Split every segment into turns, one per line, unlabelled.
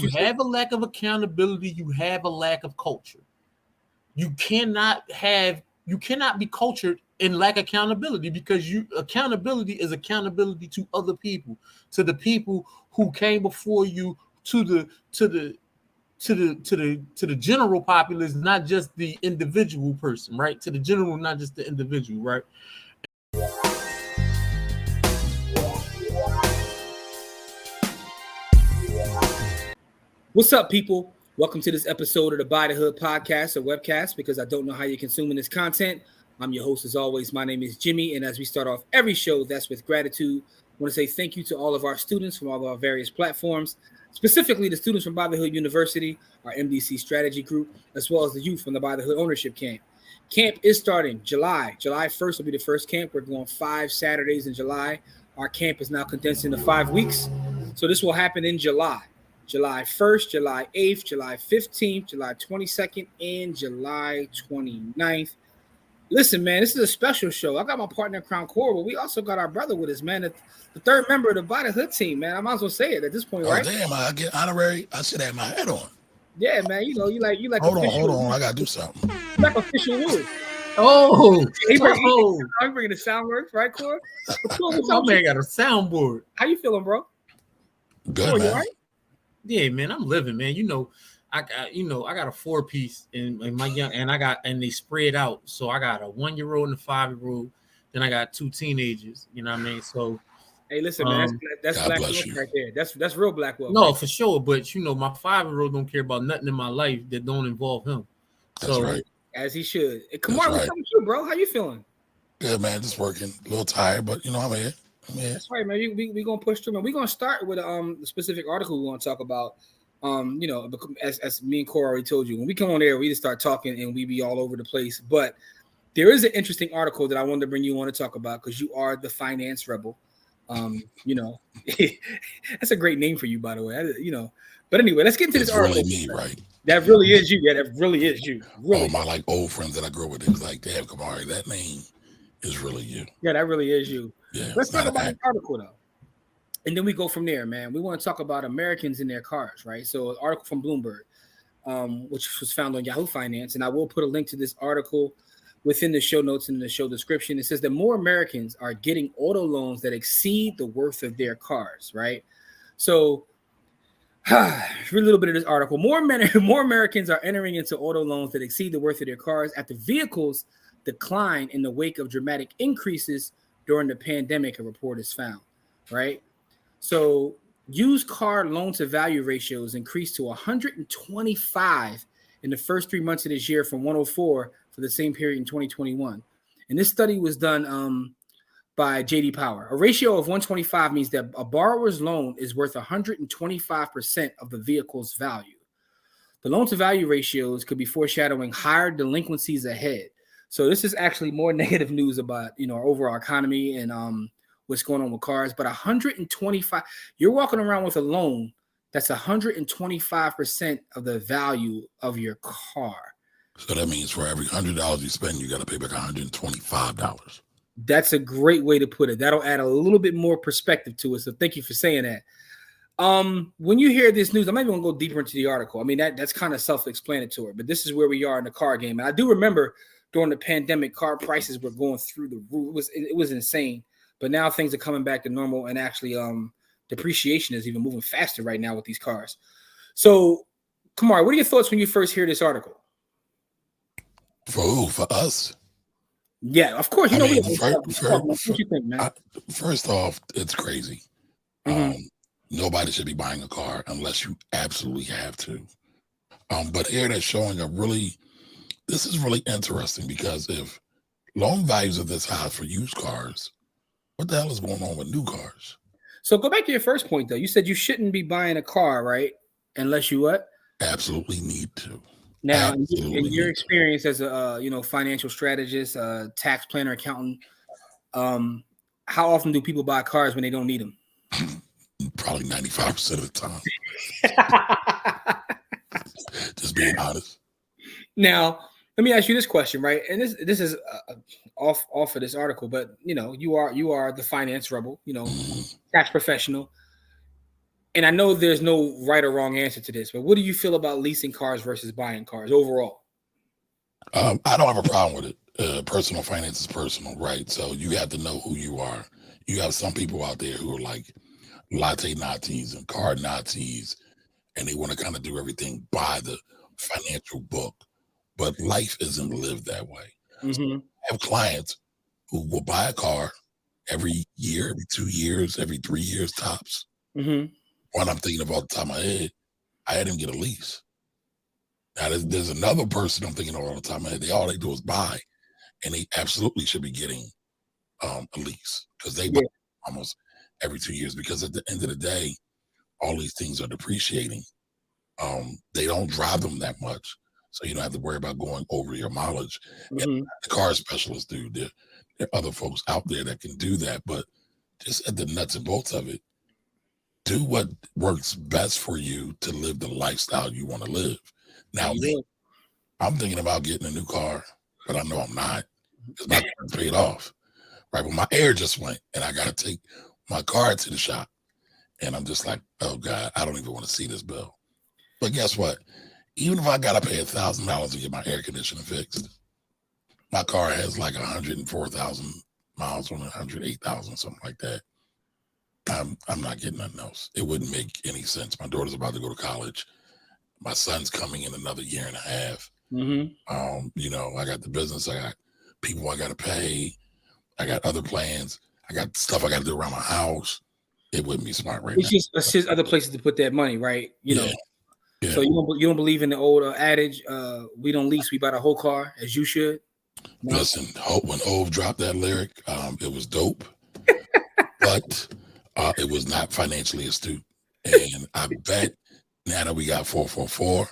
you have a lack of accountability, you have a lack of culture. You cannot be cultured and lack accountability, because accountability is accountability to other people, to the people who came before you, to the general populace, not just the individual person, right? To the general, not just the individual, right?
What's up, people? Welcome to this episode of the By the Hood podcast or webcast, because I don't know how you're consuming this content. I'm your host as always. My name is Jimmy, and as we start off every show, that's with gratitude. I want to say thank you to all of our students from all of our various platforms, specifically the students from By the Hood University, our MDC strategy group, as well as the youth from the By the Hood ownership camp. Camp is starting July 1st will be the first camp. We're going 5 Saturdays in July. Our camp is now condensed into 5 weeks. So this will happen in July 1st, July 8th, July 15th, July 22nd, and July 29th. Listen, man, this is a special show. I got my partner, Crown Core, but we also got our brother with us, man, the third member of the By the Hood team, man. I might as well say it at this point, right?
Damn, I get honorary. I should have my hat on.
Yeah, man, you like.
Hold on. I gotta do something.
You like official Wood.
Oh,
he bringing the sound works, right, Core?
My man got a soundboard.
How you feeling, bro?
Good,
Core,
man.
you right?
Yeah, man, I'm living, man. I got a 4-piece in my young, and they spread out. So I got a 1-year-old and a 5-year-old. Then I got 2 teenagers. You know what I mean? So,
hey, listen, man, that's
God
black
bless
wealth
you.
right there. That's real black wealth.
no,
right?
for sure. But my 5-year-old don't care about nothing in my life that don't involve him.
That's right.
As he should. Hey, Camari,
That's
what's
right.
up with you, bro? How you feeling?
Good, man. Just working. A little tired, but I'm here.
That's right, man. We gonna push through, man. We're gonna start with the specific article we want to talk about. As me and Cora already told you, when we come on there, we just start talking and we be all over the place. But there is an interesting article that I wanted to bring you on to talk about, because you are the finance rebel. That's a great name for you, by the way. But anyway, let's get into this article.
Really me, right?
That really is you. Yeah, that really is you. Really.
All my old friends that I grew up with, they was like, damn, Camari, that name is really you.
Yeah, that really is you.
Yeah.
Let's talk about the article, though. And then we go from there, man. We want to talk about Americans in their cars, right? So an article from Bloomberg, which was found on Yahoo Finance. And I will put a link to this article within the show notes and in the show description. It says that more Americans are getting auto loans that exceed the worth of their cars, right? So read a little bit of this article. More Americans are entering into auto loans that exceed the worth of their cars after vehicles decline in the wake of dramatic increases during the pandemic, a report has found, right? So used car loan to value ratios increased to 125 in the first 3 months of this year from 104 for the same period in 2021. And this study was done by J.D. Power. A ratio of 125 means that a borrower's loan is worth 125% of the vehicle's value. The loan to value ratios could be foreshadowing higher delinquencies ahead. So this is actually more negative news about, our overall economy and what's going on with cars. But 125, you're walking around with a loan that's 125% of the value of your car.
So that means for every $100 you spend, you got to pay back $125.
That's a great way to put it. That'll add a little bit more perspective to it. So thank you for saying that. When you hear this news, I'm not even gonna go deeper into the article. I mean, that's kind of self-explanatory, but this is where we are in the car game. And I do remember during the pandemic, car prices were going through the roof. It was insane. But now things are coming back to normal, and actually depreciation is even moving faster right now with these cars. So, Camari, what are your thoughts when you first hear this article?
For who? For us?
Yeah, of course. What you think, man?
First off, it's crazy.
Mm-hmm.
Nobody should be buying a car unless you absolutely have to. But here they're showing this is really interesting, because if loan values are this high for used cars, what the hell is going on with new cars?
So go back to your first point, though. You said you shouldn't be buying a car, right? Unless you what?
Absolutely need to.
Now, in your experience as a financial strategist, tax planner, accountant, how often do people buy cars when they don't need them?
Probably 95% of the time. Just being honest.
Now, let me ask you this question, right? And this is off of this article, but you are the finance rebel, tax professional. And I know there's no right or wrong answer to this, but what do you feel about leasing cars versus buying cars overall?
I don't have a problem with it. Personal finance is personal, right? So you have to know who you are. You have some people out there who are like latte Nazis and car Nazis, and they want to kind of do everything by the financial book. But life isn't lived that way.
Mm-hmm.
I have clients who will buy a car every year, every 2 years, every 3 years tops.
Mm-hmm.
One I'm thinking of off the top of my head, I had him get a lease. Now, there's another person I'm thinking of all the time. All they do is buy, and they absolutely should be getting a lease because they buy almost every 2 years. Because at the end of the day, all these things are depreciating. They don't drive them that much, so you don't have to worry about going over your mileage. Mm-hmm. The car specialists do. There are other folks out there that can do that, but just at the nuts and bolts of it, do what works best for you to live the lifestyle you want to live. Now, I'm thinking about getting a new car, but I know I'm not because my car's paid off. Right, but my air just went, and I got to take my car to the shop, and I'm just like, oh God, I don't even want to see this bill. But guess what? Even if I got to pay $1,000 to get my air conditioner fixed, my car has like 104,000 miles on it, 108,000, something like that. I'm not getting nothing else. It wouldn't make any sense. My daughter's about to go to college. My son's coming in another year and a half. Mm-hmm. You know, I got the business. I got people I got to pay. I got other plans. I got stuff I got to do around my house. It wouldn't be smart right now.
It's just other places to put that money, right? You know.
Yeah.
So you don't believe in the old adage, we don't lease, we buy the whole car, as you should?
No? Listen, when Ove dropped that lyric, it was dope, but it was not financially astute. And I bet now that we got 444,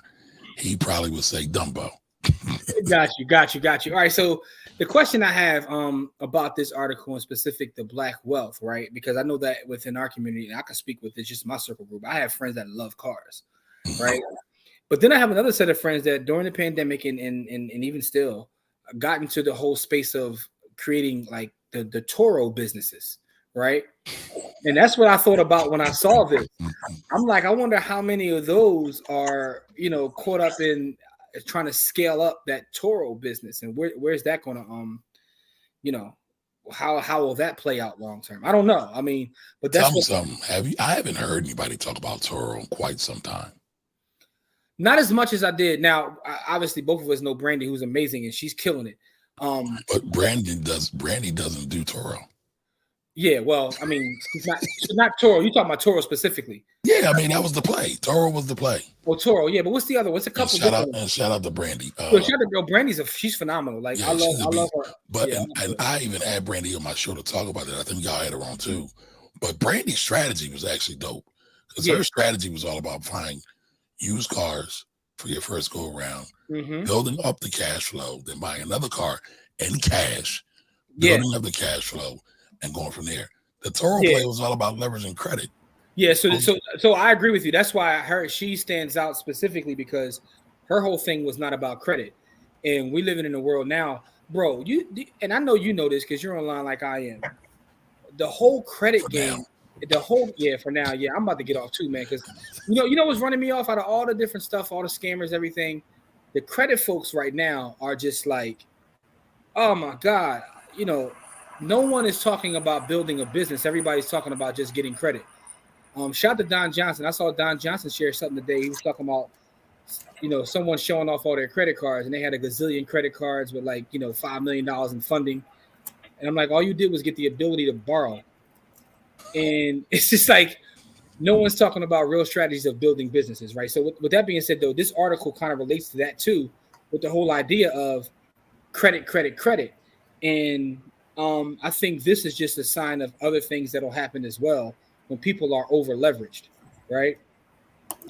he probably would say Dumbo.
Got you. All right, so the question I have about this article in specific, the Black Wealth, right? Because I know that within our community, and I can speak with this, just my circle group, I have friends that love cars. Right. But then I have another set of friends that during the pandemic and even still got into the whole space of creating like the Toro businesses. Right. And that's what I thought about when I saw this. I'm like, I wonder how many of those are, you know, caught up in trying to scale up that Toro business. And where's that going to, you know, how will that play out long term? I don't know. I mean, but that's
something. I haven't heard anybody talk about Toro in quite some time.
Not as much as I did. Now, obviously, both of us know Brandy, who's amazing, and she's killing it.
But Brandy doesn't do Toro.
Yeah, well, I mean, she's not Toro. You talking about Toro specifically?
Yeah, I mean that was the play. Toro was the play.
Well, Toro, yeah, but what's the other? What's a couple?
Shout out to Brandy.
Brandy's she's phenomenal. Like I love her.
But and I even had Brandy on my show to talk about it. I think y'all had her on too. But Brandy's strategy was actually dope because her strategy was all about finding used cars for your first go around, building up the cash flow, then buying another car in cash, building up the cash flow, and going from there. The Toro play was all about leveraging credit.
Yeah, so I agree with you. That's why she stands out specifically because her whole thing was not about credit. And we living in a world now, bro. And I know you know this because you're online like I am. The whole credit game. For now, I'm about to get off too, man. Because you know what's running me off out of all the different stuff, all the scammers, everything. The credit folks right now are just like, oh my God, you know, no one is talking about building a business. Everybody's talking about just getting credit. Shout out to Don Johnson. I saw Don Johnson share something today. He was talking about, you know, someone showing off all their credit cards, and they had a gazillion credit cards with like, you know, $5 million in funding. And I'm like, all you did was get the ability to borrow. And it's just like no one's talking about real strategies of building businesses, right? So with that being said, though, this article kind of relates to that too, with the whole idea of credit. And I think this is just a sign of other things that'll happen as well when people are over leveraged, right?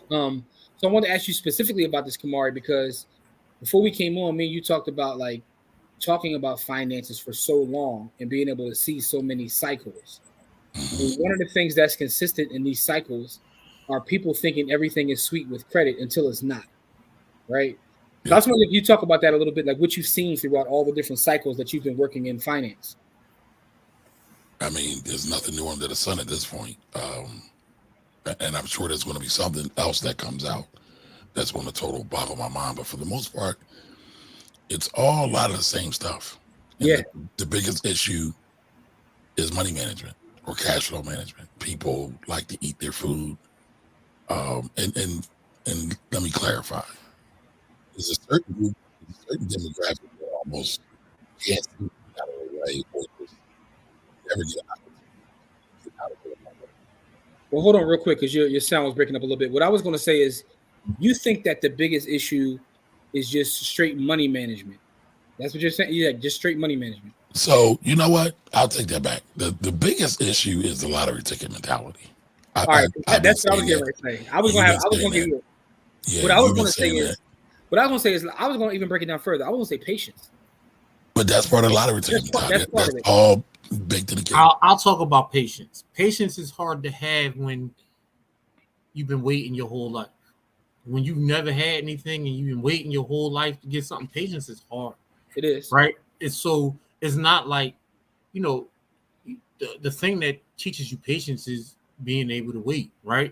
So I want to ask you specifically about this, Camari, because before we came on, me and you talked about like talking about finances for so long and being able to see so many cycles. And one of the things that's consistent in these cycles are people thinking everything is sweet with credit until it's not, right? Yeah. So I was wondering if you talk about that a little bit, like what you've seen throughout all the different cycles that you've been working in finance.
I mean, there's nothing new under the sun at this point. and I'm sure there's going to be something else that comes out that's going to total boggle my mind. But for the most part, it's all a lot of the same stuff. And
Yeah.
the biggest issue is money management or cash flow management. People like to eat their food. And let me clarify. There's a certain group, a certain demographic that almost can't see out of the way or just never get out of the way.
Well, hold on real quick because your sound was breaking up a little bit. What I was going to say is, you think that the biggest issue is just straight money management. That's what you're saying? Yeah, just straight money management.
So, you know what? I'll take that back. The biggest issue is the lottery ticket mentality.
All right, that's what I was getting ready to say. I was going to give you. What I was going to say is, I was going to even break it down further. I was going to say patience.
But that's part of the lottery ticket mentality. That's all baked in the cake.
I'll talk about patience. Patience is hard to have when you've been waiting your whole life. When you've never had anything and you've been waiting your whole life to get something, patience is hard.
It is.
Right? It's not like, the thing that teaches you patience is being able to wait, right?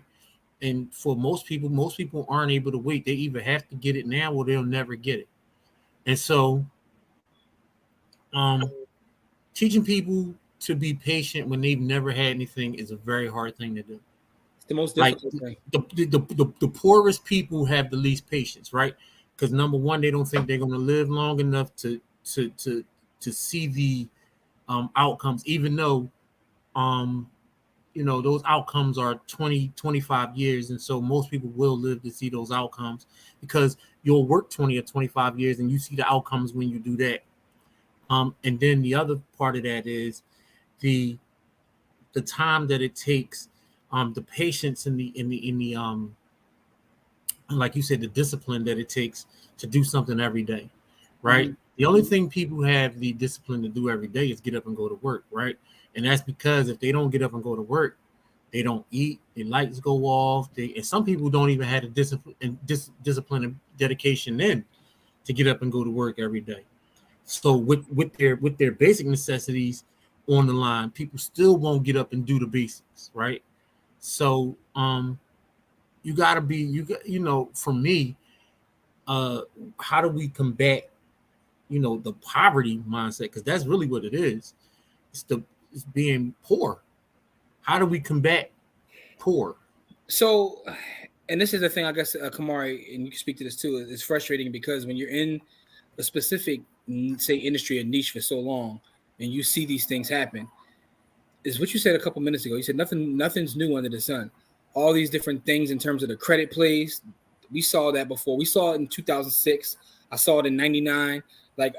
And for most people aren't able to wait. They either have to get it now or they'll never get it. And so teaching people to be patient when they've never had anything is a very hard thing to do.
It's the most difficult thing.
The poorest people have the least patience, right? Because number one, they don't think they're going to live long enough to see the outcomes, even though those outcomes are 20, 25 years. And so most people will live to see those outcomes because you'll work 20 or 25 years and you see the outcomes when you do that. And then the other part of that is the time that it takes, the patience in the like you said, the discipline that it takes to do something every day, right? Mm-hmm. The only thing people have the discipline to do every day is get up and go to work, right? And that's because if they don't get up and go to work, they don't eat, their lights go off. And some people don't even have the discipline and dedication then to get up and go to work every day. So with their basic necessities on the line, people still won't get up and do the basics, right? So you gotta be, for me, how do we combat, the poverty mindset? Because that's really what it is. It's being poor. How do we combat poor?
So, and this is the thing, I guess, Camari, and you can speak to this too. It's frustrating because when you're in a specific, say, industry or niche for so long, and you see these things happen, is what you said a couple minutes ago. You said nothing's new under the sun. All these different things in terms of the credit plays, we saw that before. We saw it in 2006. I saw it in '99. Like,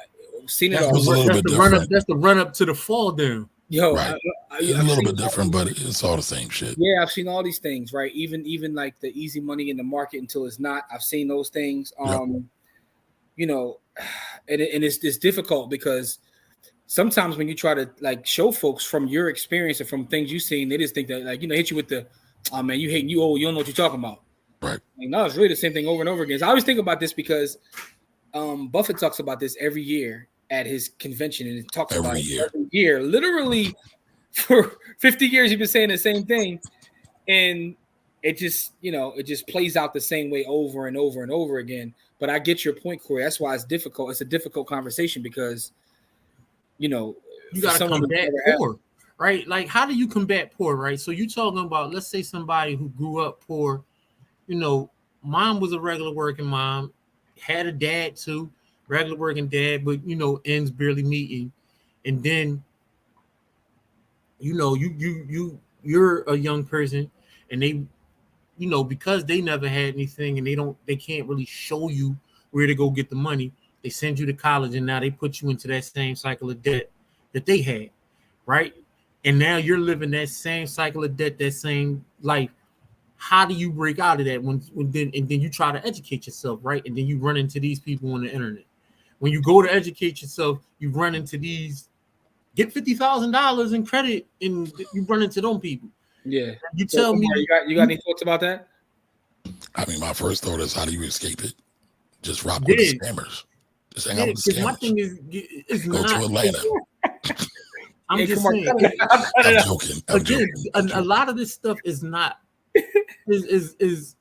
seen it all.
That's the run up to the fall down.
Yo,
right. It's a little bit different, but it's all the same shit.
Yeah, I've seen all these things, right? Even like the easy money in the market until it's not. I've seen those things. And it's difficult because sometimes when you try to like show folks from your experience or from things you've seen, they just think that hit you with the, oh man, you don't know what you're talking about.
Right.
No, it's really the same thing over and over again. So I always think about this because Buffett talks about this every year at his convention, and it talks about it every year. Literally for 50 years, he's been saying the same thing, and it just plays out the same way over and over and over again. But I get your point, Corey. That's why it's difficult. It's a difficult conversation because you got to
combat poor, right? Like, how do you combat poor, right? So you're talking about, let's say, somebody who grew up poor. Mom was a regular working mom, had a dad too. Regular working dad, but ends barely meeting, and then you're a young person, and they, because they never had anything, and they can't really show you where to go get the money. They send you to college, and now they put you into that same cycle of debt that they had, right? And now you're living that same cycle of debt, that same life. How do you break out of that when then you try to educate yourself, right? And then you run into these people on the internet. When you go to educate yourself, you run into these, get $50,000 in credit, and you run into them people.
Yeah.
You tell me.
You got any thoughts about that?
I mean, my first thought is, how do you escape it? Just rock with the scammers. Just hang out with the scammers. My thing is go to Atlanta.
I'm just saying.
I'm joking.
A lot of this stuff is not is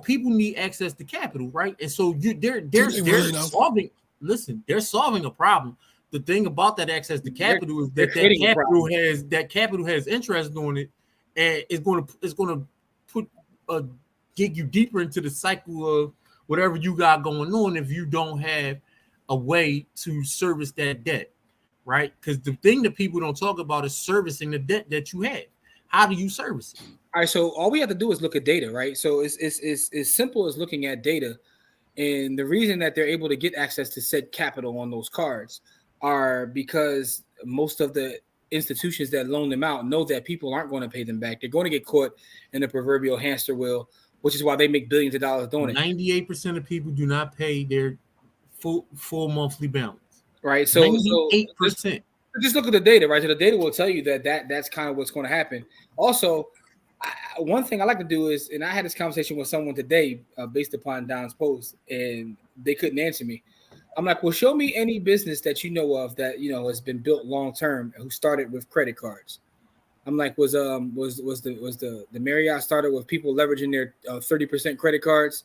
people need access to capital, right? And so they're
really
solving. Listen, they're solving a problem. The thing about that access to capital is that capital has interest on it, and it's going to put get you deeper into the cycle of whatever you got going on if you don't have a way to service that debt, right? Because the thing that people don't talk about is servicing the debt that you have. How do you service it?
All right, so all we have to do is look at data, right? So it's as simple as looking at data, and the reason that they're able to get access to said capital on those cards are because most of the institutions that loan them out know that people aren't going to pay them back. They're going to get caught in the proverbial hamster wheel, which is why they make billions of dollars doing it.
98% of people do not pay their full monthly balance.
Right. So
98%.
Just look at the data, right? So the data will tell you that's kind of what's going to happen. Also, one thing I like to do is, and I had this conversation with someone today based upon Don's post, and they couldn't answer me. I'm like, well, show me any business that you know of that has been built long term who started with credit cards. I'm like, was the Marriott started with people leveraging their 30% credit cards?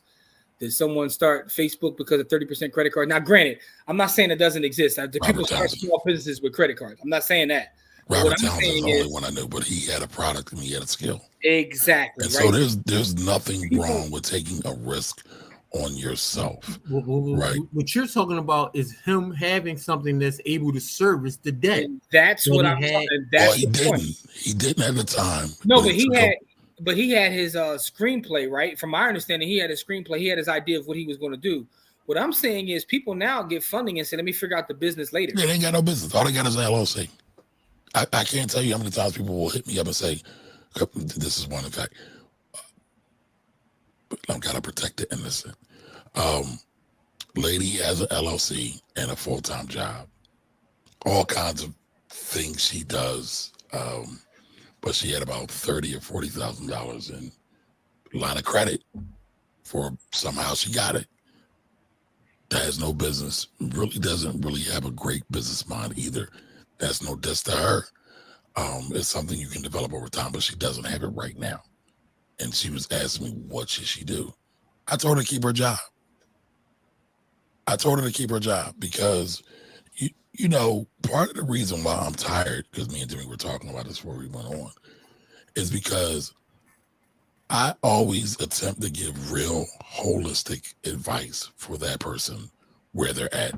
Did someone start Facebook because of 30% credit card? Now, granted, I'm not saying it doesn't exist. Do people start small businesses with credit cards? I'm not saying that.
Robert Townsend is the only one I knew, but he had a product and he had a skill.
Exactly.
And so there's nothing wrong with taking a risk on yourself. Right.
What you're talking about is him having something that's able to service the debt.
And that's what I'm talking about.
He didn't. He didn't at the time.
No, but he had his screenplay, right? From my understanding, he had a screenplay. He had his idea of what he was going to do. What I'm saying is people now get funding and say, let me figure out the business later.
Yeah, they ain't got no business. All they got is an LLC. I can't tell you how many times people will hit me up and say, this is one, in fact, I've got to protect the innocent. Lady has an LLC and a full-time job. All kinds of things she does. But she had about $30,000 or $40,000 in line of credit for somehow she got it. Has no business, really doesn't really have a great business mind either. That's no diss to her. It's something you can develop over time, but she doesn't have it right now. And she was asking me, what should she do? I told her to keep her job. Because, part of the reason why I'm tired, because me and Jimmy were talking about this before we went on, is because I always attempt to give real holistic advice for that person where they're at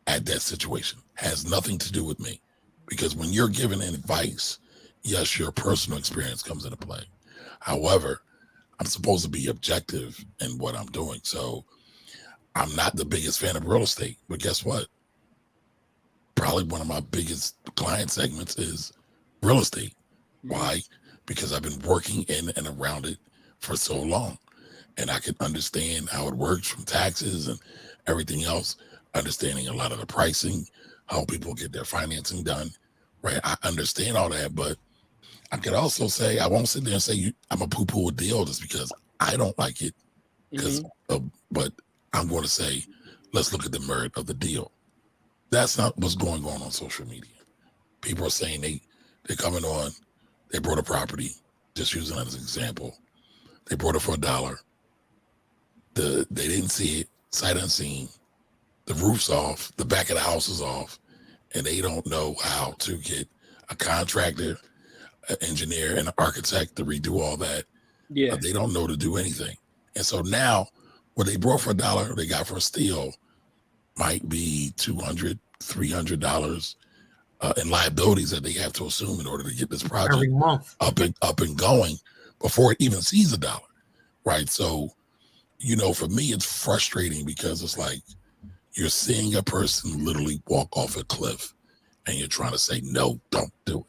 that situation. Has nothing to do with me. Because when you're giving advice, yes, your personal experience comes into play. However, I'm supposed to be objective in what I'm doing. So I'm not the biggest fan of real estate, but guess what? Probably one of my biggest client segments is real estate. Why? Because I've been working in and around it for so long, and I can understand how it works from taxes and everything else, understanding a lot of the pricing, how people get their financing done, right? I understand all that, but I could also say, I won't sit there and say I'm a poo-poo a deal just because I don't like it, but I'm going to say, let's look at the merit of the deal. That's not what's going on social media. People are saying they're coming on, they brought a property, just using it as an example. They brought it for $1. They didn't see it, sight unseen. The roof's off, the back of the house is off, and they don't know how to get a contractor, an engineer, and an architect to redo all that. Yeah. They don't know to do anything. And so now what they brought for $1, they got for a steal might be $200, $300 in liabilities that they have to assume in order to get this project
every month
up and going before it even sees $1, right? So, for me, it's frustrating because it's like you're seeing a person literally walk off a cliff, and you're trying to say, no, don't do it.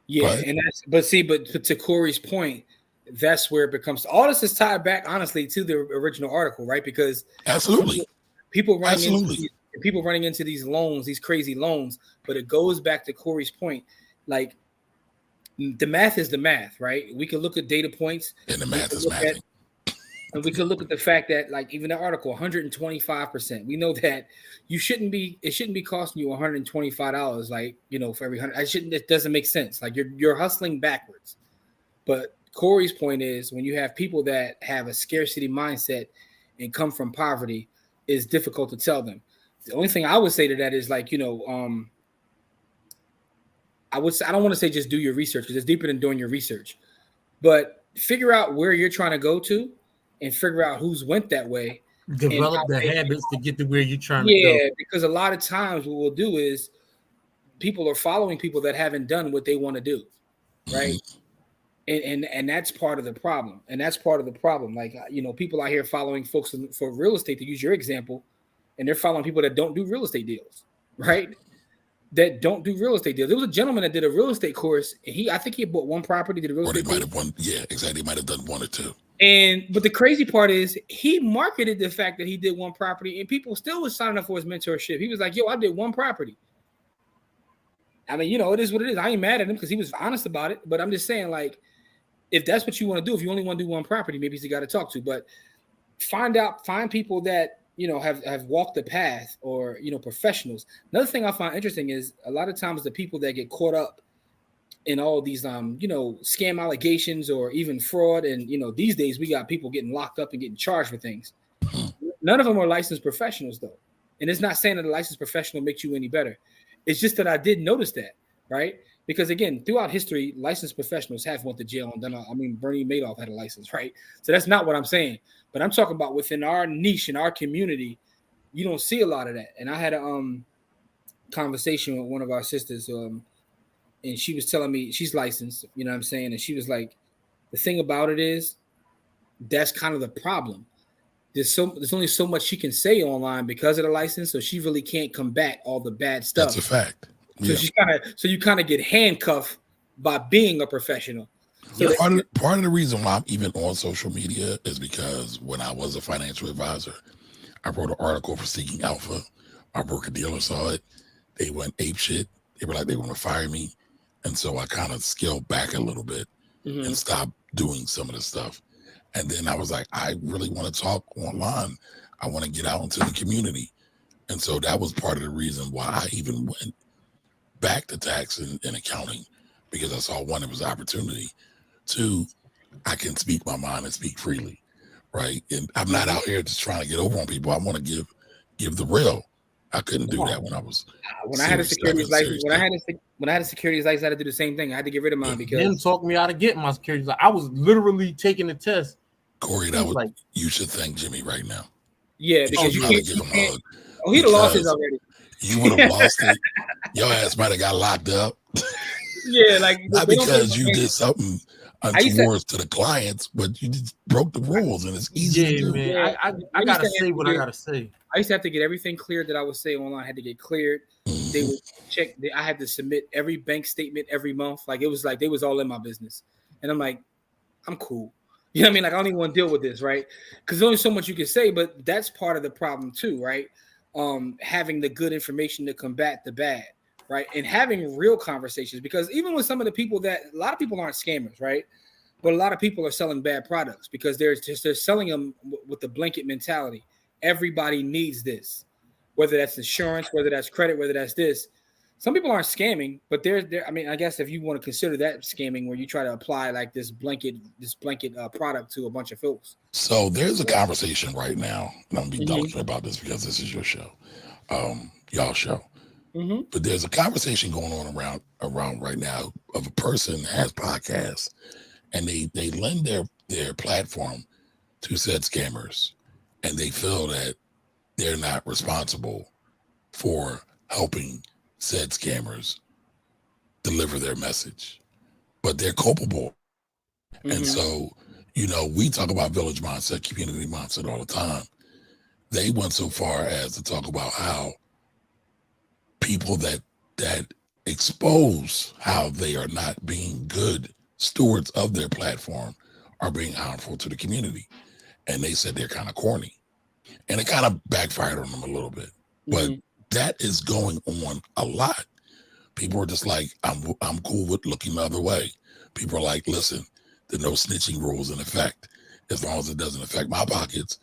Yeah, right? But to Corey's point, that's where it becomes. All this is tied back, honestly, to the original article, right? Because
absolutely,
people running into these loans, these crazy loans. But it goes back to Corey's point, like the math is the math, right? We can look at data points,
and the math is math.
And we can look at the fact that, like, even the article, 125%. We know that it shouldn't be costing you $125, like, for every 100. It doesn't make sense. Like you're hustling backwards. But Corey's point is when you have people that have a scarcity mindset and come from poverty, it's difficult to tell them. The only thing I would say to that is like, I don't want to say just do your research because it's deeper than doing your research, but figure out where you're trying to go to and figure out who's went that way.
Develop the habits to get to where you're trying to go.
Yeah, because a lot of times what we'll do is people are following people that haven't done what they want to do, right? And that's part of the problem. Like, people out here following folks for real estate, to use your example, and they're following people that don't do real estate deals, right? That don't do real estate deals. There was a gentleman that did a real estate course, and I think he bought one property, did a real estate
might have won. Yeah, exactly. He might have done one or two.
But the crazy part is he marketed the fact that he did one property, and people still was signing up for his mentorship. He was like, yo, I did one property. I mean, it is what it is. I ain't mad at him because he was honest about it. But I'm just saying, like, if that's what you want to do, if you only want to do one property, maybe he's the guy to talk to. But find people that, have walked the path, or, professionals. Another thing I find interesting is a lot of times the people that get caught up in all these, scam allegations or even fraud. And, these days we got people getting locked up and getting charged for things. None of them are licensed professionals, though. And it's not saying that a licensed professional makes you any better. It's just that I did notice that, right? Because, again, throughout history, licensed professionals have went to jail and done. Bernie Madoff had a license, right? So that's not what I'm saying. But I'm talking about within our niche, in our community, you don't see a lot of that. And I had a conversation with one of our sisters, and she was telling me she's licensed, you know what I'm saying? And she was like, the thing about it is that's kind of the problem. There's only so much she can say online because of the license, so she really can't combat all the bad stuff.
That's a fact.
So you kind of get handcuffed by being a professional. So
part of the reason why I'm even on social media is because when I was a financial advisor, I wrote an article for Seeking Alpha. Our broker dealer saw it. They went ape shit. They were like, they want to fire me. And so I kind of scaled back a little bit and stopped doing some of the stuff. And then I was like, I really want to talk online. I want to get out into the community. And so that was part of the reason why I even went back to tax and accounting, because I saw, one, it was an opportunity. Two, I can speak my mind and speak freely, right? And I'm not out here just trying to get over on people. I want to give the real. I couldn't do that when I was
I had a securities license. When I had a securities license, I had to do the same thing. I had to get rid of mine because
them talked me out of getting my securities license. I was literally taking the test.
Corey, you should thank Jimmy right now.
Yeah, because you can't.
Give him a hug.
Oh, he'd have lost his already.
You would have lost it. Your ass might have got locked up.
Yeah, like
not because you did something untoward to the clients, but you just broke the rules, and it's easy to do.
Man, I gotta say what I gotta say.
I used to have to get everything cleared that I would say online. I had to get cleared. They would check. I had to submit every bank statement every month. Like it was like they was all in my business, and I'm like, I'm cool. You know what I mean? Like I don't even want to deal with this, right? Because there's only so much you can say, but that's part of the problem too, right? Having the good information to combat the bad, right? And having real conversations, because even with some of the people a lot of people aren't scammers, right? But a lot of people are selling bad products because they're selling them with the blanket mentality. Everybody needs this, whether that's insurance, whether that's credit, whether that's this. Some people aren't scamming, but they're. I mean, I guess if you want to consider that scamming, where you try to apply like this blanket product to a bunch of folks.
So there's a conversation right now, and I'm gonna be delicate about this because this is your show, y'all show. But there's a conversation going on around right now of a person that has podcasts, and they lend their platform to said scammers, and they feel that they're not responsible for helping said scammers deliver their message, but they're culpable. And so, we talk about village mindset, community mindset all the time. They went so far as to talk about how people that expose how they are not being good stewards of their platform are being harmful to the community. And they said they're kind of corny. And it kind of backfired on them a little bit. But that is going on a lot. People are just like, I'm cool with looking the other way. People are like, listen, there are no snitching rules in effect. As long as it doesn't affect my pockets,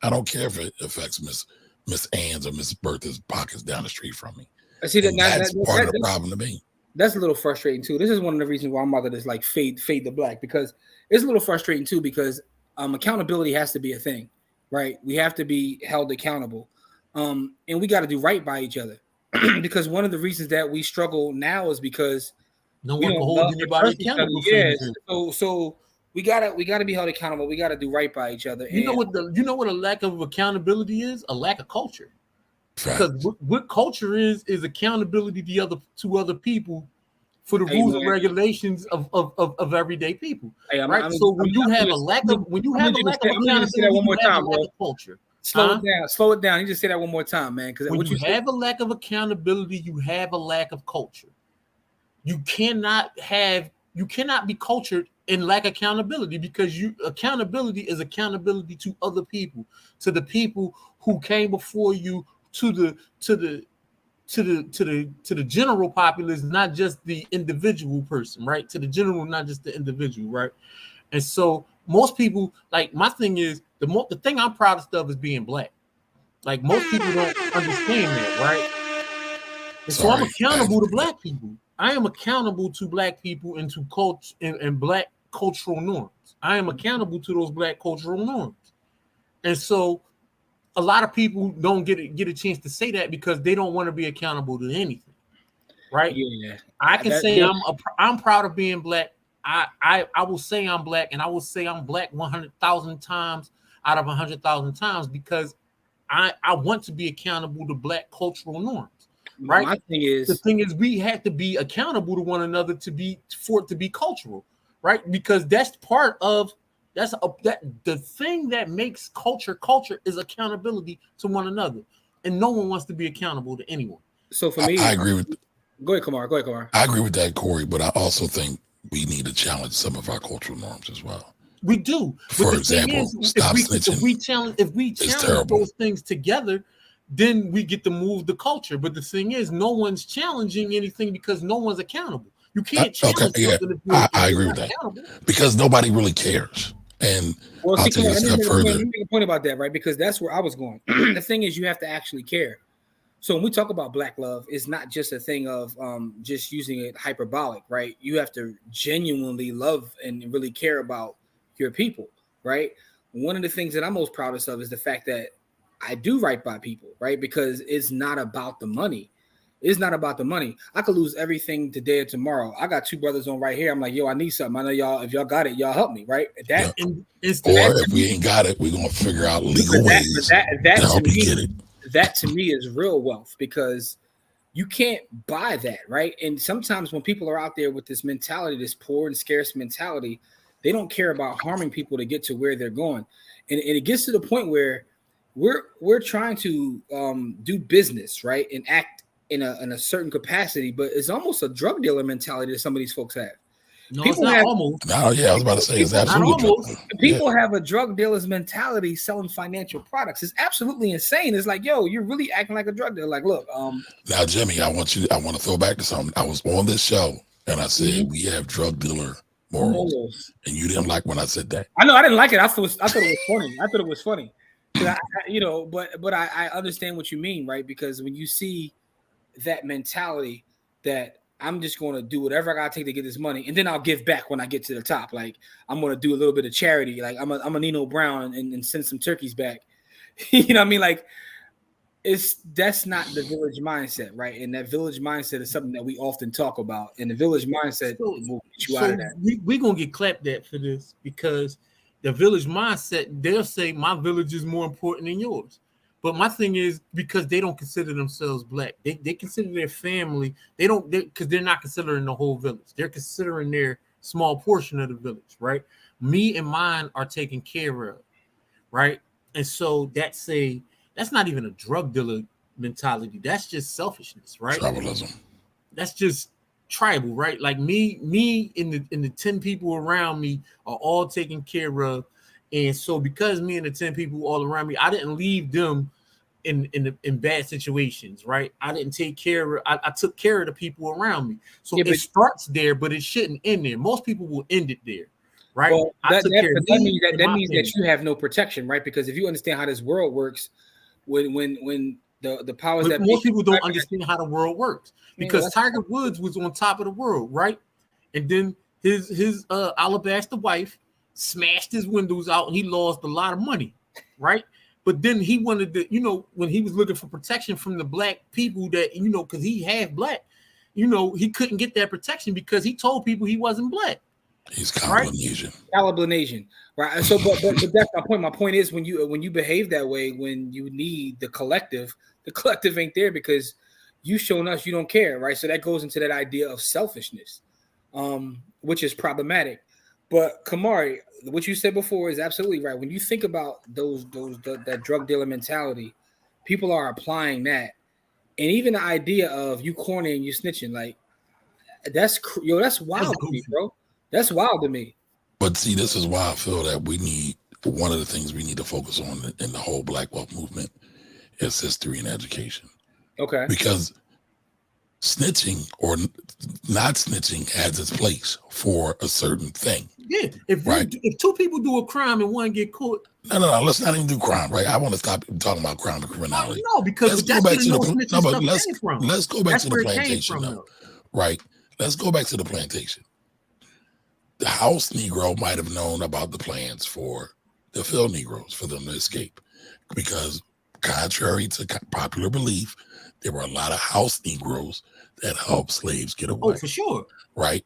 I don't care if it affects Miss Ann's or Miss Bertha's pockets down the street from me.
I see that.
That's part of the problem to me.
That's a little frustrating too. This is one of the reasons why I'm about to just like fade the black, because it's a little frustrating too, because accountability has to be a thing, right? We have to be held accountable, and we got to do right by each other. Because one of the reasons that we struggle now is because
No
we
one can
don't
hold
love or
anybody
trust each other.
accountable for
Yes,
anything.
so we gotta be held accountable. We gotta do right by each other.
You know what a lack of accountability is? A lack of culture. Because
Facts.
what culture is accountability to other people for the
Hey,
rules and
man.
regulations of everyday people.
Hey,
right. So when you have a lack of accountability,
one more
you have a
time,
lack
bro.
of culture.
Slow it down. Slow it down. You just say that one more time, man. Because
When you have a lack of accountability, you have a lack of culture. You cannot be cultured and lack accountability, because accountability is accountability to other people, to the people who came before you, to the general populace, not just the individual person, right? To the general, not just the individual, right? And so most people, like, my thing is the thing I'm proudest of is being black. Like, most people don't understand that, right? And so I'm accountable to black people. I am accountable to black people and to culture and black cultural norms. I am accountable to those black cultural norms. And so a lot of people don't get a chance to say that because they don't want to be accountable to anything. Right?
Yeah.
I can say I'm proud of being black. I will say I'm black, and I will say I'm black 100,000 times out of 100,000 times, because I want to be accountable to black cultural norms. Right. The thing is, we have to be accountable to one another for it to be cultural, right? Because that's part of the thing that makes culture is accountability to one another, and no one wants to be accountable to anyone.
So for me,
I agree with.
Go ahead, Kamar.
I agree with that, Corey, but I also think we need to challenge some of our cultural norms as well.
We do.
For example, stop snitching.
If we challenge those things together, then we get to move the culture. But the thing is, no one's challenging anything because no one's accountable. You can't challenge something.
I agree with that, because nobody really cares. And
I'll take a step further. Let me make a point about that, right? Because that's where I was going. The thing is, you have to actually care. So when we talk about black love, it's not just a thing of just using it hyperbolic, right? You have to genuinely love and really care about your people, right? One of the things that I'm most proudest of is the fact that I do right by people, right? Because it's not about the money. It's not about the money. I could lose everything today or tomorrow. I got two brothers on right here. I'm like, yo, I need something. I know y'all, if y'all got it, y'all help me, right? Or
if we ain't got it, we're going to figure out legal ways to help you get it.
That to me is real wealth, because you can't buy that, right? And sometimes when people are out there with this mentality, this poor and scarce mentality, they don't care about harming people to get to where they're going. And it gets to the point where we're trying to do business, right, and act in a certain capacity, but it's almost a drug dealer mentality that some of these folks have.
No, people it's not almost.
No, yeah, I was about to say it's absolutely.
People have a drug dealer's mentality selling financial products. It's absolutely insane. It's like, yo, you're really acting like a drug dealer. Like, look,
now, Jimmy, I want to throw back to something. I was on this show and I said we have drug dealer morals, and you didn't like when I said that.
I know I didn't like it. I thought it was funny. I thought it was funny. But I understand what you mean, right? Because when you see that mentality that I'm just going to do whatever I got to take to get this money, and then I'll give back when I get to the top. Like, I'm going to do a little bit of charity. Like, I'm a Nino Brown and send some turkeys back. You know what I mean? Like, that's not the village mindset, right? And that village mindset is something that we often talk about. And the village mindset will get you out of that.
We're going to get clapped at for this, because the village mindset, they'll say my village is more important than yours. But my thing is, because they don't consider themselves black, they consider their family. Because they're not considering the whole village. They're considering their small portion of the village, right? Me and mine are taken care of, right? And so that's not even a drug dealer mentality. That's just selfishness, right?
Tribalism.
That's just tribal, right? Like me and the 10 people around me are all taken care of. And so because me and the 10 people all around me, I didn't leave them in bad situations, right? I didn't take care of, I took care of the people around me. So it starts there, but it shouldn't end there. Most people will end it there, right?
Well, that means that you have no protection, right? Because if you understand how this world works, when the powers
But
that
more
be.
people don't understand how the world works because Tiger Woods was on top of the world, right? And then his alabaster wife smashed his windows out and he lost a lot of money, right? But then he wanted to, when he was looking for protection from the black people that, because he half black, he couldn't get that protection because he told people he wasn't black.
He's Cablinasian.
Cablinasian, right? So, but that's my point. My point is when you behave that way, when you need the collective ain't there because you shown us you don't care, right? So that goes into that idea of selfishness, which is problematic. But Camari, what you said before is absolutely right. When you think about that drug dealer mentality, people are applying that, and even the idea of you cornering, you snitching, like that's wild to me, bro. That's wild to me.
But see, this is why I feel that one of the things we need to focus on in the whole Black Wealth movement is history and education.
Okay.
Because snitching or not snitching has its place for a certain thing.
Yeah. If two people do a crime and one get caught.
No. Let's not even do crime, right? I want to stop talking about crime and criminality.
No, because let's go back to
the plantation, though. Right. Let's go back to the plantation. The house Negro might have known about the plans for the field Negroes for them to escape because contrary to popular belief, there were a lot of house Negroes that helped slaves get away.
Oh, for sure.
Right.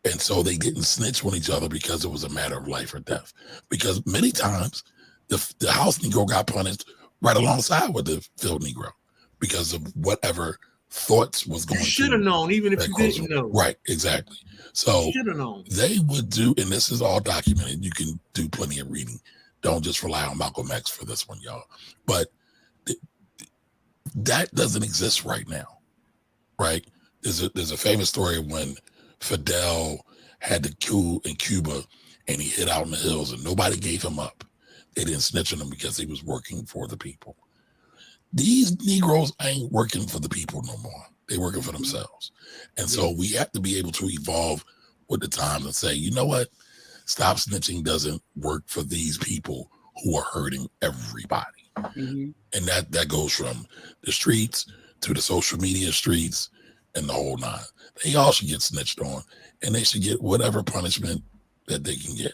And so they didn't snitch on each other because it was a matter of life or death. Because many times the house Negro got punished right alongside with the field Negro because of whatever thoughts was going on. You
should have known, even if you didn't know.
Right, exactly. So
known.
They would do, and this is all documented. You can do plenty of reading. Don't just rely on Malcolm X for this one, y'all. But that doesn't exist right now, right? There's a famous story when Fidel had the coup in Cuba and he hid out in the hills and nobody gave him up. They didn't snitch on him because he was working for the people. These Negroes ain't working for the people no more. They're working for themselves. And so we have to be able to evolve with the times and say, you know what? Stop snitching doesn't work for these people who are hurting everybody. Mm-hmm. And that goes from the streets to the social media streets and the whole nine. They all should get snitched on and they should get whatever punishment that they can get.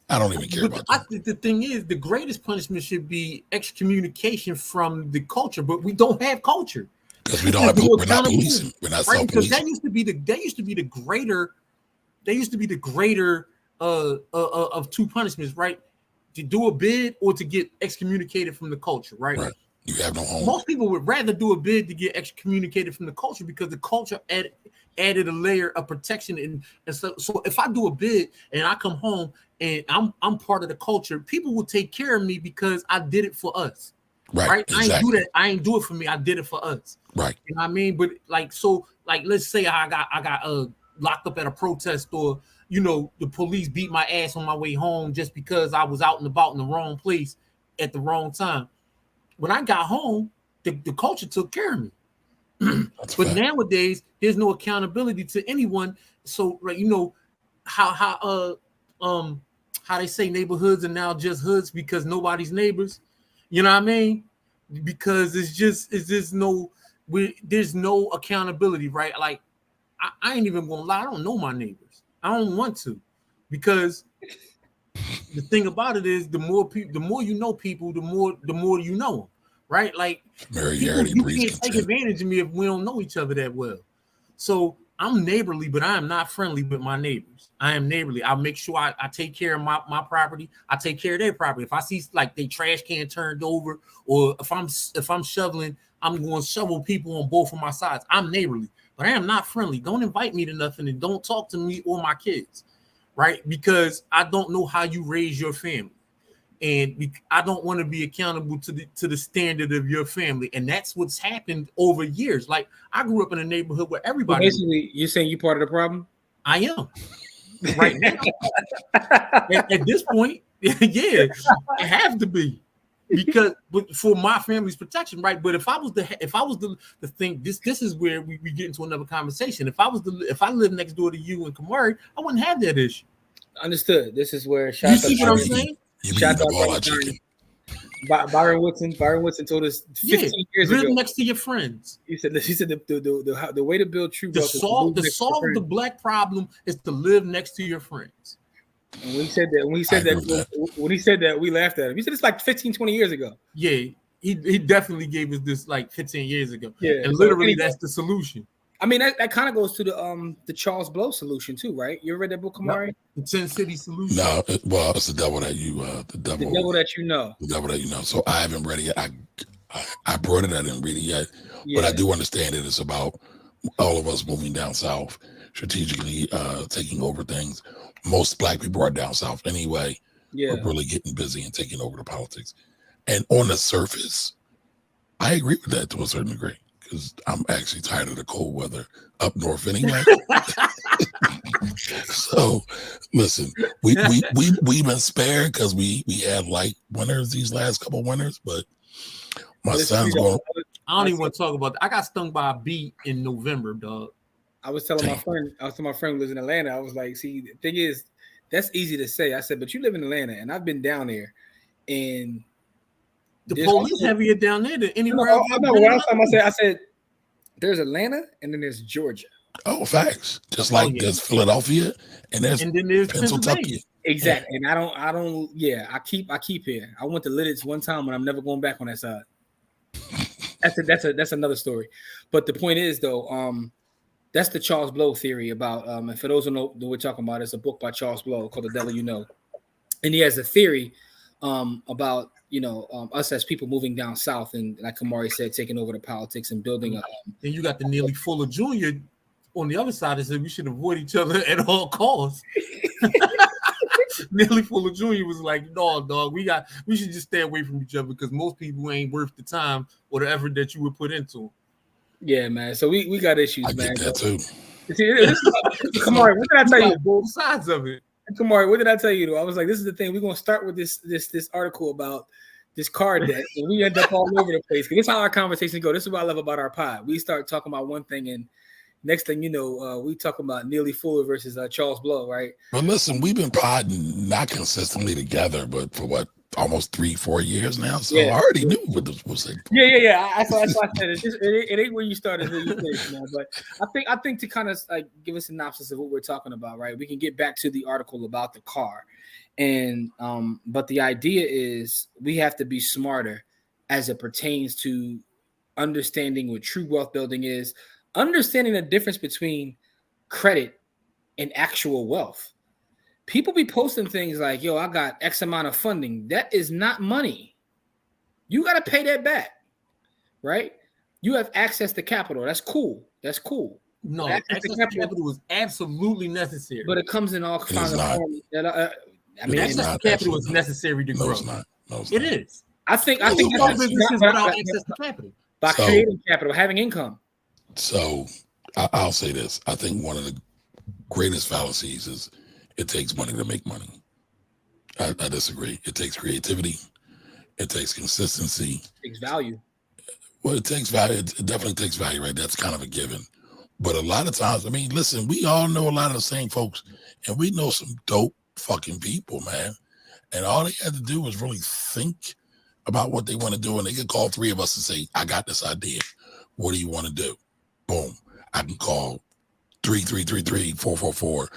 I don't even care about that.
I think the thing is, the greatest punishment should be excommunication from the culture, but we don't have culture.
Because we're not policing. We're not self-policing.
Because that used to be the greater of two punishments, right? To do a bid or to get excommunicated from the culture, right?
Right. You have no home.
Most people would rather do a bid to get excommunicated from the culture because the culture added a layer of protection. And so if I do a bid and I come home and I'm part of the culture, people will take care of me because I did it for us. Right. Exactly. I ain't do that. I ain't do it for me. I did it for us.
Right.
You know what I mean? But let's say I got locked up at a protest or, the police beat my ass on my way home just because I was out and about in the wrong place at the wrong time. When I got home, the culture took care of me. But nowadays, there's no accountability to anyone. So, how they say neighborhoods are now just hoods because nobody's neighbors. You know what I mean? Because there's no accountability, right? Like I ain't even gonna lie, I don't know my neighbors. I don't want to, because the thing about it is the more you know people, the more you know them, right? Like you can't take advantage of me if we don't know each other that well. So I'm neighborly, but I am not friendly with my neighbors. I am neighborly. I'll make sure I take care of my property. I take care of their property. If I see like they trash can turned over, or if I'm shoveling, I'm going to shovel people on both of my sides. I'm neighborly, but I am not friendly. Don't invite me to nothing and don't talk to me or my kids, right? Because I don't know how you raise your family, and I don't want to be accountable to the standard of your family. And that's what's happened over years. Like I grew up in a neighborhood where everybody.
Basically, you're saying you part of the problem?
I am. Right now, at this point, yeah, I have to be, because for my family's protection, right? But if I was the thing, this is where we get into another conversation. If I lived next door to you in Camari, I wouldn't have that issue.
Understood. This is where
you see what I'm saying?
You be eating up all our chicken.
Byron Woodson told us 15 years
live
ago.
next to your friends.
He said the way to build true wealth
To solve the black problem is to live next to your friends.
And when he said that, we laughed at him. He said it's like 15, 20 years ago.
Yeah, he definitely gave us this like 15 years ago.
Yeah,
and literally that's the solution.
I mean, that kind of goes to the Charles Blow solution too, right? You ever read that book, Camari?
No, the 10 City Solution.
No, it's the devil that you the devil
that you know.
The devil that you know. So I haven't read it yet. I brought it. I didn't read it yet, but I do understand it. It's about all of us moving down south, strategically taking over things. Most black people are down south anyway.
Yeah,
we're really getting busy and taking over the politics. And on the surface, I agree with that to a certain degree. Because I'm actually tired of the cold weather up north anyway. So, listen, we've been spared because we had light winters these last couple of winters, but my son's going.
I don't even want to talk about that. I got stung by a bee in November, dog.
I was telling my friend who lives in Atlanta. I was like, see, the thing is, that's easy to say. I said, but you live in Atlanta, and I've been down there, and
the police heavier down there than anywhere else.
Last time I said, there's Atlanta and then there's Georgia.
Oh, facts. Just like there's Philadelphia and then there's Pennsylvania.
Exactly. And I keep here. I went to Lidditz one time and I'm never going back on that side. That's another story. But the point is though, that's the Charles Blow theory about and for those who know what we're talking about, it's a book by Charles Blow called The Devil You Know. And he has a theory about us as people moving down south and like Camari said, taking over the politics and building up.
Then you got the Nearly Fuller Jr. on the other side that said we should avoid each other at all costs. Nearly Fuller Jr. was like, no, dog, we should just stay away from each other because most people ain't worth the time or the effort that you would put into them.
Yeah, man. So we got issues,
I
man.
Get that too.
Camari, what did I tell you?
Both sides of it.
Kamari, what did I tell you though? I was like, this is the thing. We're gonna start with this article about this card debt, and we end up all over the place. This is how our conversations go. This is what I love about our pod. We start talking about one thing, and next thing you know, we talking about Nearly Fuller versus Charles Blow, right?
But listen, we've been podding not consistently together, but for what, almost 3-4 years now. So I already knew what this was.
Yeah. That's why I said it ain't where you started, where you finished, man. But I think to kind of like give a synopsis of what we're talking about, right? We can get back to the article about the car, and but the idea is we have to be smarter as it pertains to understanding what true wealth building is, understanding the difference between credit and actual wealth. People be posting things like, yo, I got X amount of funding. That is not money. You got to pay that back, right? You have access to capital. That's cool.
No, access to capital is absolutely necessary.
But it comes in all kinds of forms.
Access to capital is necessary to grow.
It's not.
It is.
I think
no businesses without access to capital.
By creating capital, having income.
So I'll say this. I think one of the greatest fallacies is it takes money to make money. I disagree. It takes creativity. It takes consistency.
It takes value.
Well, it takes value. It definitely takes value, right? That's kind of a given. But a lot of times, I mean, listen, we all know a lot of the same folks, and we know some dope fucking people, man. And all they had to do was really think about what they want to do, and they could call three of us and say, I got this idea. What do you want to do? Boom. I can call 3333444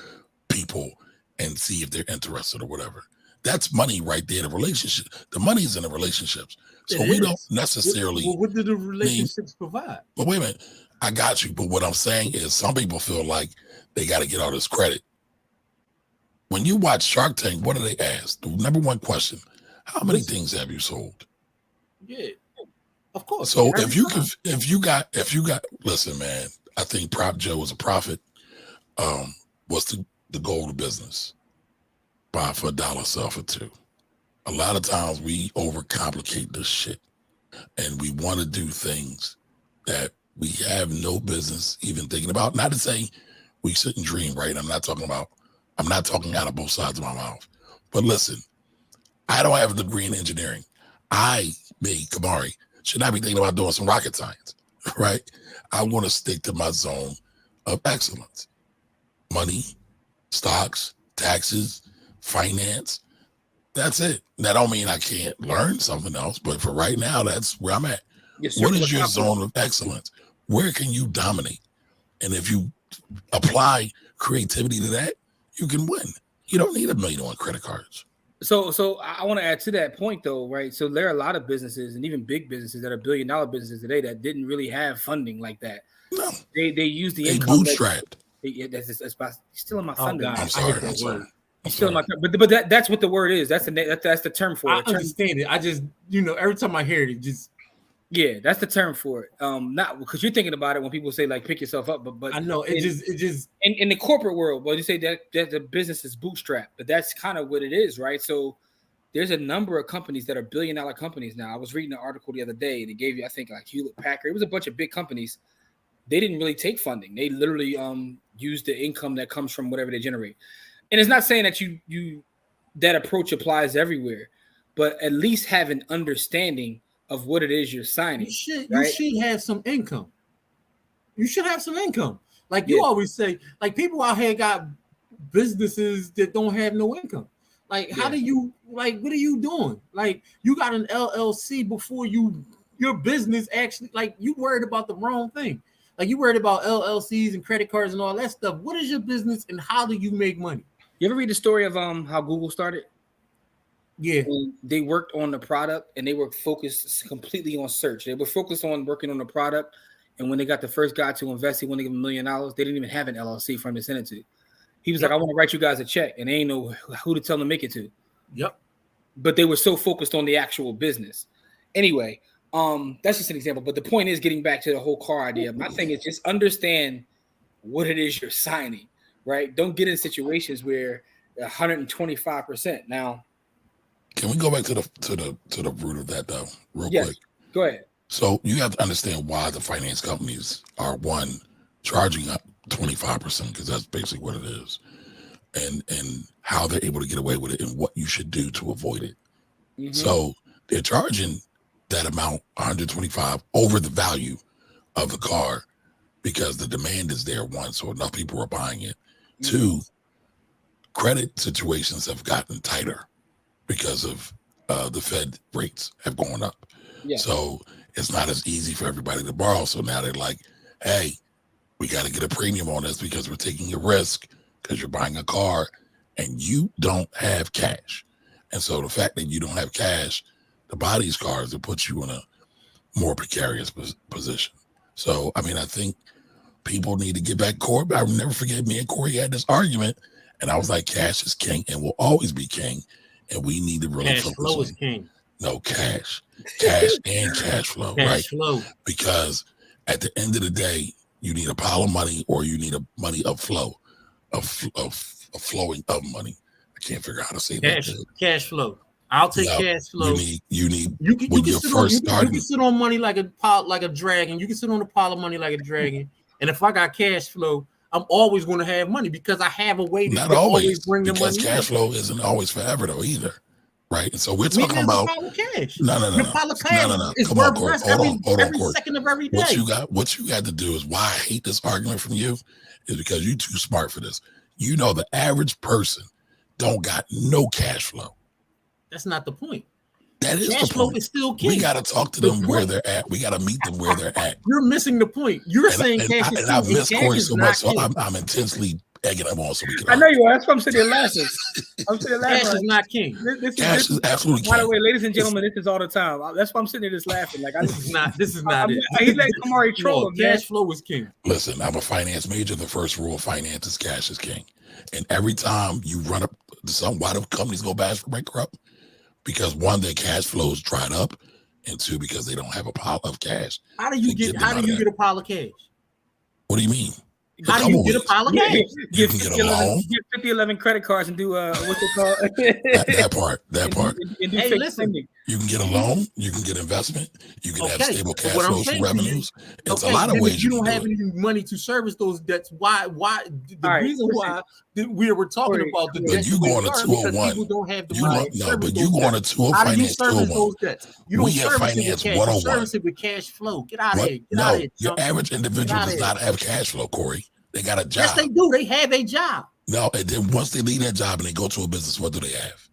people and see if they're interested or whatever. That's money right there. The relationship, the money's in the relationships. So we don't necessarily.
Well, what do the relationships provide?
But wait a minute, I got you. But what I'm saying is, some people feel like they got to get all this credit. When you watch Shark Tank, what do they ask? The number one question: how many things have you sold?
Yeah, of course.
So if you got, listen, man. I think Prop Joe was a prophet. What's the goal of business? Buy for $1, sell for $2. A lot of times we overcomplicate this shit, and we want to do things that we have no business even thinking about. Not to say we shouldn't dream, right? I'm not talking out of both sides of my mouth. But listen, I don't have a degree in engineering. Camari, should not be thinking about doing some rocket science, right? I want to stick to my zone of excellence. Money, stocks, taxes, finance, That's it. That don't mean I can't learn something else, but for right now, that's where I'm at.
Yes,
what is your zone of excellence? Where can you dominate? And if you apply creativity to that, you can win. You don't need $1 million on credit cards.
So I want to add to that point though, right? So there are a lot of businesses and even big businesses that are $1 billion businesses today that didn't really have funding like that.
No,
they use the
income. Bootstrapped.
That's still in my thunder.
I'm sorry.
Still in my, but that's what the word is. That's the term for it.
I understand it. I just every time I hear it, just
that's the term for it. Not because you're thinking about it when people say like pick yourself up, but
I know it just
in the corporate world, well, you say that the business is bootstrapped, but that's kind of what it is, right? So there's a number of companies that are $1 billion companies now. I was reading an article the other day, and it gave you, I think, like Hewlett Packard. It was a bunch of big companies. They didn't really take funding. They literally used the income that comes from whatever they generate. And it's not saying that you that approach applies everywhere, but at least have an understanding of what it is you're signing.
You should have some income. You should have some income. Like you always say, like people out here got businesses that don't have no income. Like how do you what are you doing? Like you got an LLC before your business actually, like you worried about the wrong thing. Like you worried about LLCs and credit cards and all that stuff. What is your business and how do you make money?
You ever read the story of how Google started?
Yeah.
And they worked on the product and they were focused completely on search. They were focused on working on the product. And when they got the first guy to invest, he wanted to give him $1 million. They didn't even have an LLC for him to send it to. He was like, I want to write you guys a check. And they ain't know who to tell them to make it to.
Yep.
But they were so focused on the actual business. Anyway, that's just an example. But the point is getting back to the whole car idea. My thing is just understand what it is you're signing, right? Don't get in situations where 125%. Now,
can we go back to the root of that though, real quick?
Go ahead.
So you have to understand why the finance companies are charging up 25%, because that's basically what it is, and how they're able to get away with it and what you should do to avoid it. Mm-hmm. So they're charging that amount, 125, over the value of the car because the demand is there. One, so enough people are buying it. Mm-hmm. Two, credit situations have gotten tighter because of the Fed rates have gone up. Yeah. So it's not as easy for everybody to borrow. So now they're like, hey, we got to get a premium on this because we're taking a risk because you're buying a car and you don't have cash. And so the fact that you don't have cash to buy these cars, it puts you in a more precarious position. So, I mean, I think people need to get back. Corey, I'll never forget, me and Corey had this argument, and I was like, cash is king and will always be king. And we need to really focus
flow is king.
No, cash and cash flow, right?
Flow.
Because at the end of the day, you need a pile of money or you need a money of flow, of flowing of money. I can't figure out how to say that.
Cash flow. I'll take cash flow.
You need
you can sit on money like a dragon. You can sit on a pile of money like a dragon. And if I got cash flow, I'm always going to have money because I have a way to always bring the money.
Because cash flow isn't always forever though either. Right. And so we're talking about
cash.
No. Come on, Corey. Hold on, Corey.
Second of every day.
What you got to do is why I hate this argument from you is because you're too smart for this. You know the average person don't got no cash flow.
That's not the point.
That is
cash
the
flow
point.
Is still king.
We got to talk to them where they're at. We got to meet them where they're at.
You're missing the point. You're saying cash is king.
I miss Corey so much, so I'm intensely egging him on so we can.
I know you are. That's why I'm sitting there laughing.
Cash is not king.
Cash is absolutely king.
By the way, ladies and gentlemen, this is all the time. That's why I'm sitting there just laughing. Like
this is not it.
He let Camari troll him.
Cash flow is king.
Listen, I'm a finance major. The first rule of finance is cash is king. And every time you run up to something, why do companies go bankrupt? Because one, their cash flow is dried up, and two, because they don't have a pile of cash.
How do you get a pile of cash?
What do you mean?
How do you get a pile of cash?
You can get a loan.
Get 50-11 credit cards and do what they call
that part.
Hey, listen.
You can get a loan. You can get investment. You can have stable cash flows from revenues. It's a lot of ways.
You don't have any money to service those debts. Why? The reason why we were talking about the debts.
You go on a 201.
People don't have the money.
No, but you go on a 201 finance 201.
We have finance 101. You service it with cash flow. Get out of here.
No, your average individual does not have cash flow, Corey. They got a job.
Yes, they do. They have a job.
No, and then once they leave that job and they go to a business, what do they have?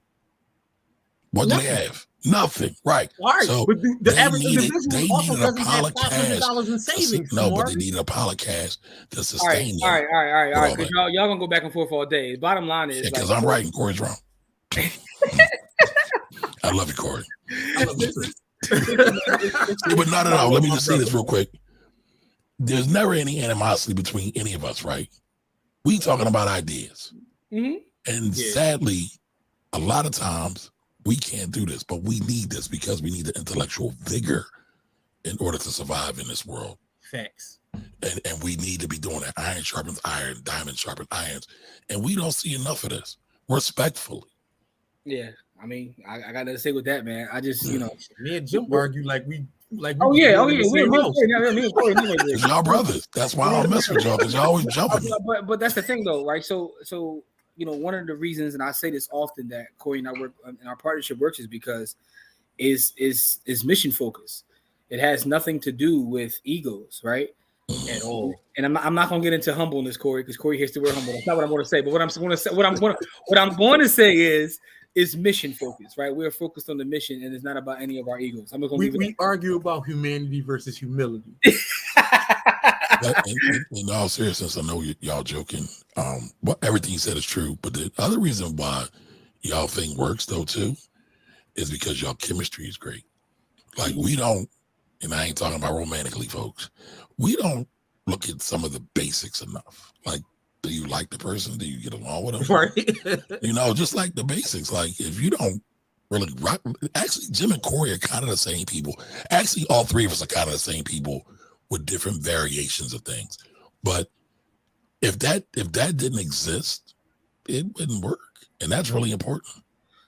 What do they have? Nothing. Right.
Right.
So
but the average individual
they
also
needed a
doesn't
pile
have
of cash.
$500 in savings.
No, but they needed a pile of cash to sustain
All
them.
right. Because y'all gonna go back and forth all day. Bottom line is,
because I'm right and Corey's wrong. I love you, Corey. But not at all. Let me just say this real quick. There's never any animosity between any of us, right? We talking about ideas.
Mm-hmm.
And sadly, a lot of times we can't do this, but we need this because we need the intellectual vigor in order to survive in this world.
Facts.
And we need to be doing that. Iron sharpens iron, diamond sharpens irons. And we don't see enough of this, respectfully.
Yeah. I mean, I got nothing to say with that, man. I just,
me and Jim argue like we
We're
y'all brothers. That's why I don't mess with y'all, because y'all always jumping me.
But that's the thing, though, right? So one of the reasons, and I say this often, that Corey and I work and our partnership works is because is mission focused. It has nothing to do with egos, right? At all. And I'm not gonna get into humbleness, Corey, because Corey hates the word humble. That's not what I'm going to say. But what I'm going to say is mission focused, right? We're focused on the mission, and it's not about any of our egos.
We argue about humanity versus humility.
In all seriousness, I know y'all joking. Everything you said is true, but the other reason why y'all thing works though too is because y'all chemistry is great. Like we don't, and I ain't talking about romantically, folks. We don't look at some of the basics enough. Like, do you like the person? Do you get along with them?
Right.
Just like the basics. Like if you don't really rock, actually, Jim and Corey are kind of the same people. Actually, all three of us are kind of the same people with different variations of things. But if that didn't exist, it wouldn't work. And that's really important.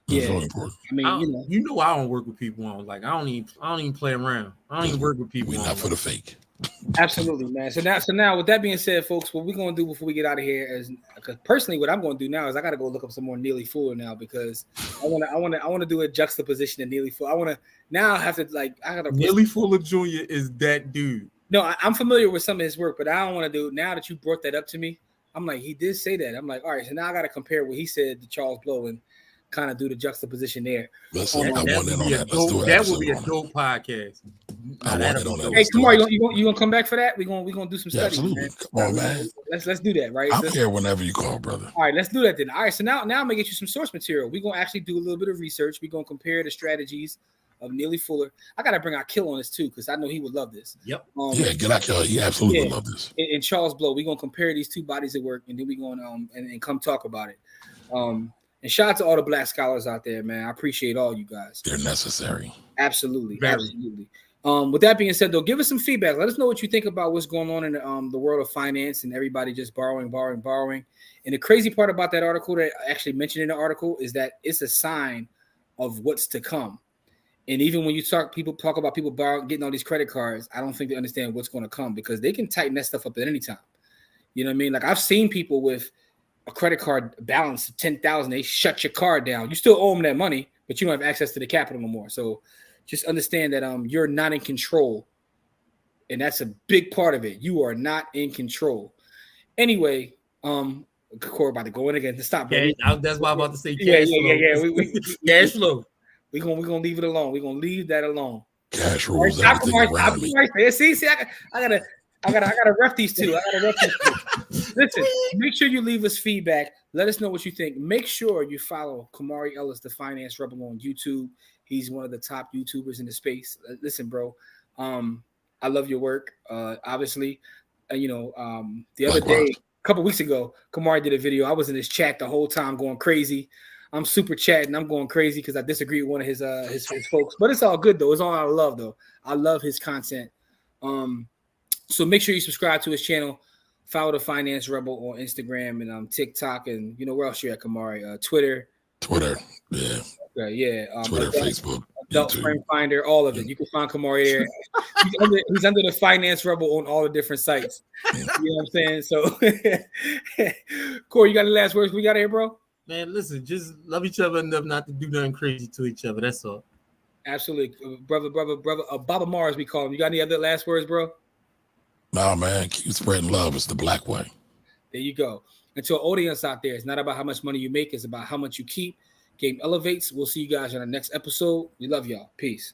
It's really important.
I mean,
I don't work with people. I don't even play around. I don't even work with people.
We're not for the fake.
Absolutely, man. So now, with that being said, folks, what we're gonna do before we get out of here is, because personally, what I'm gonna do now is I gotta go look up some more Neely Fuller now, because I wanna do a juxtaposition of Neely Fuller. I wanna now have to
Neely Fuller Jr. is that dude.
No, I'm familiar with some of his work, but I don't want to do now that you brought that up to me. I'm like, he did say that. I'm like, all right, so now I gotta compare what he said to Charles Blow and kind of do the juxtaposition there.
Listen, I want in on that.
That would be a dope podcast.
I want it on that.
Hey, tomorrow you gonna come back for that? We're gonna do some studies.
Absolutely.
Man.
Come on, man.
Let's do that, right?
I'm here whenever you call, brother.
All right, let's do that then. All right, so now I'm gonna get you some source material. We're gonna actually do a little bit of research. We're gonna compare the strategies of Neely Fuller. I gotta bring our Kill on this too, because I know he would love this.
Yep.
Get our Kill. He absolutely would love this.
And Charles Blow, we're gonna compare these two bodies of work, and then we're gonna and come talk about it. And shout out to all the Black scholars out there, man. I appreciate all you guys.
They're necessary.
Absolutely. Absolutely. With that being said, though, give us some feedback. Let us know what you think about what's going on in the world of finance and everybody just borrowing. And the crazy part about that article that I actually mentioned in the article is that it's a sign of what's to come. And even when you people talk about people getting all these credit cards, I don't think they understand what's going to come, because they can tighten that stuff up at any time. You know what I mean? Like I've seen people with a credit card balance of $10,000, they shut your card down. You still owe them that money, but you don't have access to the capital no more. So just understand that you're not in control, and that's a big part of it. You are not in control. Anyway, Corey about to go in again to stop.
Yeah, that's why I'm about to say cash flow.
Yeah.
Cash flow.
We're gonna leave it alone. We're gonna leave that alone.
Cash rules everything around me.
See, I gotta rep these two. Listen, make sure you leave us feedback. Let us know what you think. Make sure you follow Camari Ellis, the Finance Rebel, on YouTube. He's one of the top YouTubers in the space. Listen, bro, I love your work. Obviously, the other day, a couple weeks ago, Camari did a video. I was in his chat the whole time going crazy. I'm super chatting. I'm going crazy because I disagree with one of his folks. But it's all good, though. It's all out of love, though. I love his content. So make sure you subscribe to his channel. Follow the Finance Rebel on Instagram and TikTok, and where else you at, Camari? Twitter,
yeah.
Okay, yeah.
Twitter, Facebook,
Adult Friend Finder, all of it. You can find Camari there. He's under the Finance Rebel on all the different sites. You know what I'm saying? So, Corey, you got the last words we got here, bro?
Man, listen, just love each other enough not to do nothing crazy to each other. That's all.
Absolutely. Brother, Baba Mars, we call him. You got any other last words, bro?
No, man. Keep spreading love. It's the Black way.
There you go. And to our audience out there, it's not about how much money you make. It's about how much you keep. Game elevates. We'll see you guys on the next episode. We love y'all. Peace.